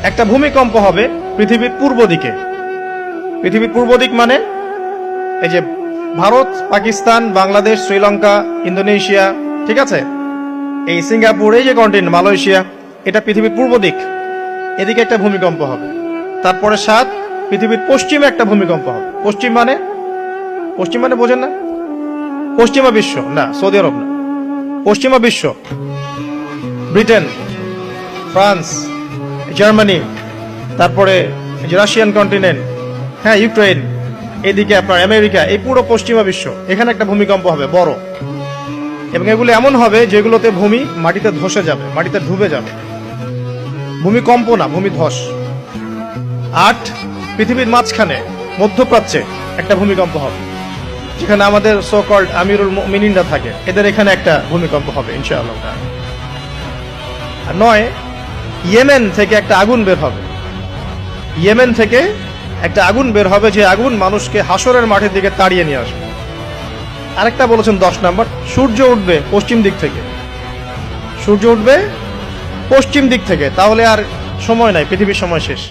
একটা ভূমিকম্প হবে পৃথিবীর পূর্ব দিকে। পৃথিবীর পূর্ব দিক মানে এই যে ভারত, পাকিস্তান, বাংলাদেশ, শ্রীলঙ্কা, ইন্দোনেশিয়া, ঠিক আছে, এই সিঙ্গাপুর, এই যে কন্টিনেন্ট মালয়েশিয়া, এটা পৃথিবীর পূর্ব দিক। এদিকে একটা ভূমিকম্প হবে। তারপরে 7 পৃথিবীর পশ্চিমে একটা ভূমিকম্প হবে। পশ্চিম মানে বোঝেন না? পশ্চিমা বিশ্ব না, সৌদি আরব না, পশ্চিমা বিশ্ব, ব্রিটেন, ফ্রান্স, জার্মানি, তারপরে রাশিয়ান কন্টিনেন্ট, হ্যাঁ, ইউক্রেন, এদিকে আপনার আমেরিকা, এই পুরো পশ্চিমা বিশ্ব, এখানে একটা ভূমিকম্প হবে বড়। এবং এগুলো এমন হবে যেগুলোতে ভূমি মাটিতে ধসে যাবে, মাটিতে ডুবে যাবে। ভূমিকম্প না, ভূমিধস। 8 পৃথিবীর মাঝখানে মধ্যপ্রাচ্যে একটা ভূমিকম্প হবে, যেখানে আমাদের সো কল্ড আমিরুল মুমিনিনরা থাকে, এদের এখানে একটা ভূমিকম্প হবে ইনশাআল্লাহ। আর 9 ইয়েমেন থেকে একটা আগুন বের হবে। ইয়েমেন থেকে একটা আগুন বের হবে, যে আগুন মানুষকে হাসরের মাঠের দিকে তাড়িয়ে নিয়ে আসবে। আরেকটা বলেছেন 10 নম্বর, সূর্য উঠবে পশ্চিম দিক থেকে। সূর্য উঠবে পশ্চিম দিক থেকে, তাহলে আর সময় নাই, পৃথিবীর সময় শেষ।